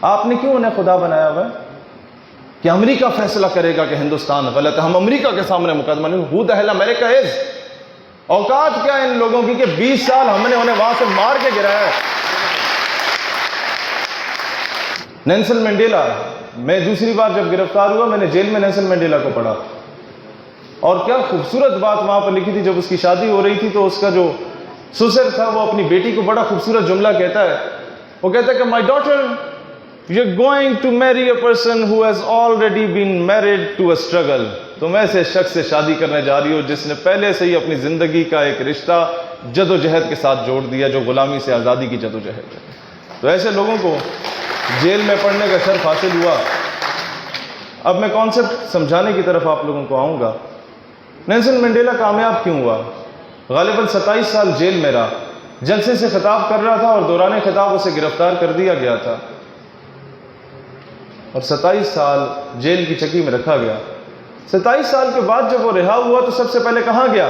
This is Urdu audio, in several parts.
آپ نے کیوں انہیں خدا بنایا ہوا ہے کہ امریکہ فیصلہ کرے گا کہ ہندوستان غلط ہے، ہم امریکہ کے سامنے مقدمہ نہیں. Who the hell America is؟ اوقات کیا ہے ان لوگوں کی کہ 20 سال ہم نے انہیں وہاں سے مار کے گرایا ہے. نیلسن منڈیلا، میں دوسری بار جب گرفتار ہوا میں نے جیل میں نیلسن منڈیلا کو پڑھا، اور کیا خوبصورت بات وہاں پر لکھی تھی. جب اس کی شادی ہو رہی تھی تو اس کا جو سسر تھا وہ اپنی بیٹی کو بڑا خوبصورت جملہ کہتا ہے. وہ کہتا ہے کہ my daughter, you're going to marry a person who has already been married to a struggle. تم ایسے شخص سے شادی کرنے جا رہی ہو جس نے پہلے سے ہی اپنی زندگی کا ایک رشتہ جدوجہد کے ساتھ جوڑ دیا، جو غلامی سے آزادی کی جدوجہد ہے. تو ایسے لوگوں کو جیل میں پڑھنے کا شرف حاصل ہوا. اب میں کانسیپٹ سمجھانے کی طرف آپ لوگوں کو آؤں گا. نیلسن منڈیلا کامیاب کیوں ہوا؟ غالباً 27 سال جیل میں رہا، جلسے سے خطاب کر رہا تھا اور دوران خطاب اسے گرفتار کر دیا گیا تھا، اور 27 سال جیل کی چکی میں رکھا گیا. 27 سال کے بعد جب وہ رہا ہوا تو سب سے پہلے کہاں گیا؟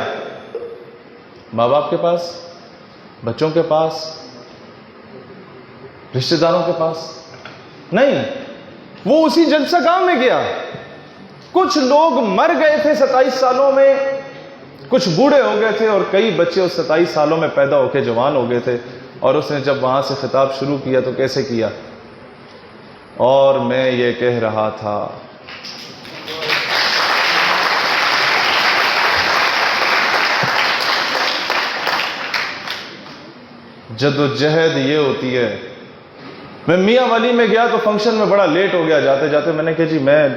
ماں باپ کے پاس، بچوں کے پاس، رشتہ داروں کے پاس؟ نہیں، وہ اسی جلسہ گاہ میں گیا. کچھ لوگ مر گئے تھے 27 سالوں میں، کچھ بوڑھے ہو گئے تھے، اور کئی بچے اس 27 سالوں میں پیدا ہو کے جوان ہو گئے تھے. اور اس نے جب وہاں سے خطاب شروع کیا تو کیسے کیا؟ اور میں یہ کہہ رہا تھا. جدوجہد یہ ہوتی ہے. میں میاں والی میں گیا تو فنکشن میں بڑا لیٹ ہو گیا. جاتے جاتے میں نے کہا جی میں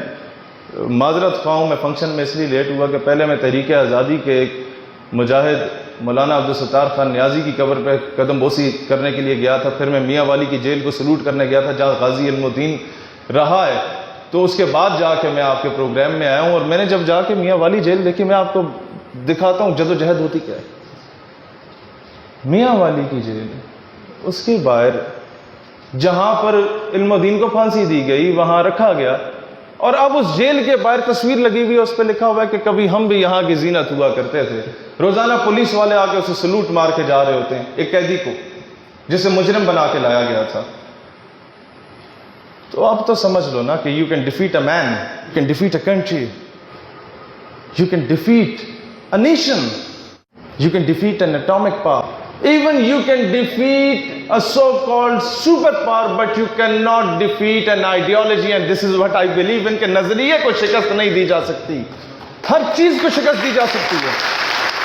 معذرت خواہ ہوں، میں فنکشن میں اس لیے لیٹ ہوا کہ پہلے میں تحریک آزادی کے ایک مجاہد مولانا عبدالستار خان نیازی کی قبر پہ قدم بوسی کرنے کے لیے گیا تھا. پھر میں میاں والی کی جیل کو سلوٹ کرنے گیا تھا جہاں غازی علم الدین رہا ہے. تو اس کے بعد جا کے میں آپ کے پروگرام میں آیا ہوں، اور میں نے جب جا کے میاں والی جیل دیکھی، میں آپ کو دکھاتا ہوں جدوجہد ہوتی کیا ہے. میاں والی کی جیل، اس کے باہر جہاں پر علم الدین کو پھانسی دی گئی وہاں رکھا گیا، اور اب اس جیل کے باہر تصویر لگی ہوئی ہے، اس پہ لکھا ہوا ہے کہ کبھی ہم بھی یہاں کی زینت ہوا کرتے تھے. روزانہ پولیس والے آ کے اسے سلوٹ مار کے جا رہے ہوتے ہیں، ایک قیدی کو جسے مجرم بنا کے لایا گیا تھا. تو اب تو سمجھ لو نا کہ you can defeat a man, you can defeat a country, you can defeat a nation, you can defeat an atomic power. Even you can defeat a so-called superpower, but you cannot defeat an ideology, and this is what I believe in, کہ نظریے کو شکست نہیں دی جا سکتی. ہر چیز کو شکست دی جا سکتی ہے.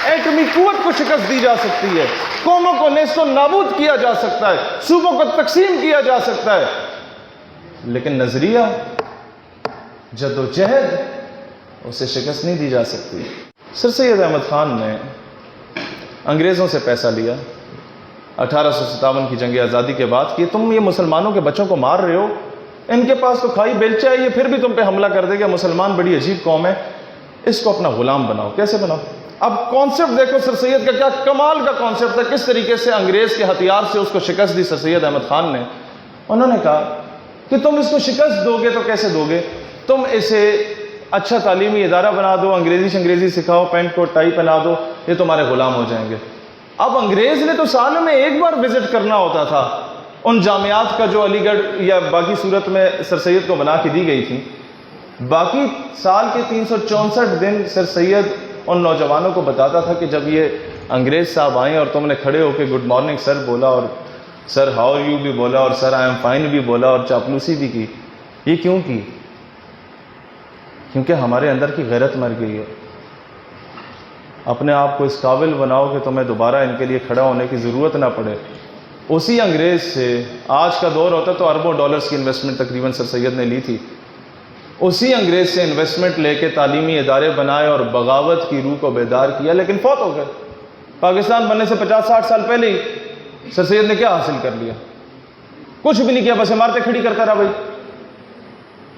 ایٹمی قوت کو شکست دی جا سکتی ہے، قوموں کو نیست و نابود کیا جا سکتا ہے، صوبوں کو تقسیم کیا جا سکتا ہے، لیکن نظریہ، جدوجہد، اسے شکست نہیں دی جا سکتی. سر سید احمد خان نے انگریزوں سے پیسہ لیا 1857 کی جنگ آزادی کے بعد کہ تم یہ مسلمانوں کے بچوں کو مار رہے ہو، ان کے پاس تو کھائی بیلچہ ہے، یہ پھر بھی تم پہ حملہ کر دے گا، مسلمان بڑی عجیب قوم ہے، اس کو اپنا غلام بناؤ. کیسے بناؤ؟ اب کانسیپٹ دیکھو سر سید کا، کیا کمال کا کانسیپٹ ہے، کس طریقے سے انگریز کے ہتھیار سے اس کو شکست دی سر سید احمد خان نے. انہوں نے کہا کہ تم اس کو شکست دو گے تو کیسے دو گے؟ تم اسے اچھا تعلیمی ادارہ بنا دو، انگریزی سکھاؤ، پینٹ کوٹ ٹائی پہنا دو، یہ تمہارے غلام ہو جائیں گے. اب انگریز نے تو سال میں ایک بار وزٹ کرنا ہوتا تھا ان جامعات کا جو علی گڑھ یا باقی صورت میں سر سید کو بنا کے دی گئی تھی. باقی سال کے 364 دن سر سید ان نوجوانوں کو بتاتا تھا کہ جب یہ انگریز صاحب آئیں اور تم نے کھڑے ہو کے گڈ مارننگ سر بولا، اور سر ہاؤ یو بھی بولا، اور سر آئی ایم فائن بھی بولا، اور چاپلوسی بھی کی، یہ کیوں کی؟ کیونکہ ہمارے اندر کی غیرت مر گئی ہے. اپنے آپ کو اس قابل بناؤ کہ تمہیں دوبارہ ان کے لیے کھڑا ہونے کی ضرورت نہ پڑے. اسی انگریز سے، آج کا دور ہوتا تو اربوں ڈالرز کی انویسٹمنٹ تقریباً سر سید نے لی تھی، اسی انگریز سے انویسٹمنٹ لے کے تعلیمی ادارے بنائے اور بغاوت کی روح کو بیدار کیا، لیکن فوت ہو گئے. پاکستان بننے سے 50-60 سال پہلے ہی سر سید نے کیا حاصل کر لیا؟ کچھ بھی نہیں کیا، بس عمارتیں کھڑی کرتا رہا. بھائی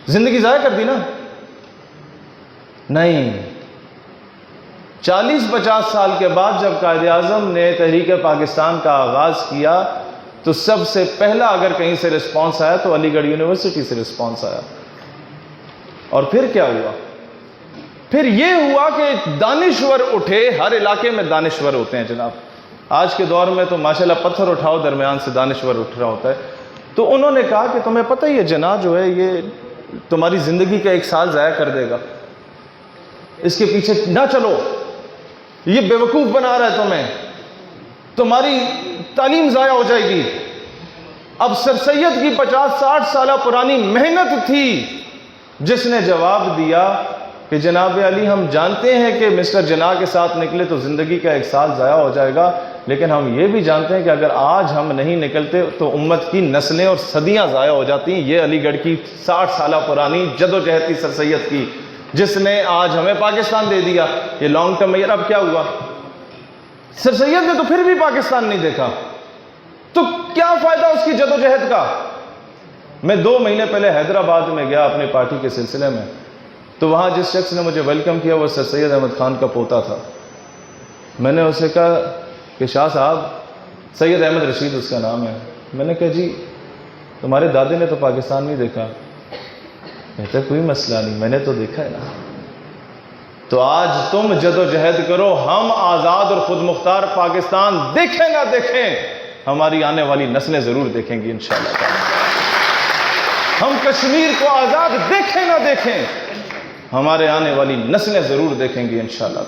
زندگی ضائع کر دی نا. نہیں، 40-50 سال کے بعد جب قائد اعظم نے تحریک پاکستان کا آغاز کیا تو سب سے پہلا اگر کہیں سے رسپانس آیا تو علی گڑھ یونیورسٹی سے رسپانس آیا. اور پھر کیا ہوا؟ پھر یہ ہوا کہ دانشور اٹھے. ہر علاقے میں دانشور ہوتے ہیں جناب. آج کے دور میں تو ماشاءاللہ پتھر اٹھاؤ درمیان سے دانشور اٹھ رہا ہوتا ہے. تو انہوں نے کہا کہ تمہیں پتہ یہ جناح جو ہے یہ تمہاری زندگی کا 1 سال ضائع کر دے گا، اس کے پیچھے نہ چلو، یہ بیوقوف بنا رہا ہے تمہیں، تمہاری تعلیم ضائع ہو جائے گی۔ اب سر سید کی 50-60 سالہ پرانی محنت تھی جس نے جواب دیا کہ جناب علی ہم جانتے ہیں کہ مسٹر جناح کے ساتھ نکلے تو زندگی کا 1 سال ضائع ہو جائے گا، لیکن ہم یہ بھی جانتے ہیں کہ اگر آج ہم نہیں نکلتے تو امت کی نسلیں اور صدیاں ضائع ہو جاتی ہیں۔ یہ علی گڑھ کی 60 سالہ پرانی جدوجہد تھی سر سید کی، جس نے آج ہمیں پاکستان دے دیا۔ یہ لانگ ٹرم میئر اب کیا ہوا؟ سر سید نے تو پھر بھی پاکستان نہیں دیکھا، تو کیا فائدہ اس کی جدوجہد کا؟ میں 2 مہینے پہلے حیدرآباد میں گیا اپنی پارٹی کے سلسلے میں، تو وہاں جس شخص نے مجھے ویلکم کیا وہ سر سید احمد خان کا پوتا تھا۔ میں نے اسے کہا کہ شاہ صاحب، سید احمد رشید اس کا نام ہے، میں نے کہا جی تمہارے دادے نے تو پاکستان نہیں دیکھا۔ کہتا کوئی مسئلہ نہیں، میں نے تو دیکھا ہے نا۔ تو آج تم جدوجہد کرو، ہم آزاد اور خود مختار پاکستان دیکھیں نہ دیکھیں، ہماری آنے والی نسلیں ضرور دیکھیں گی انشاءاللہ تعالی۔ ہم کشمیر کو آزاد دیکھیں نہ دیکھیں، ہمارے آنے والی نسلیں ضرور دیکھیں گی انشاءاللہ۔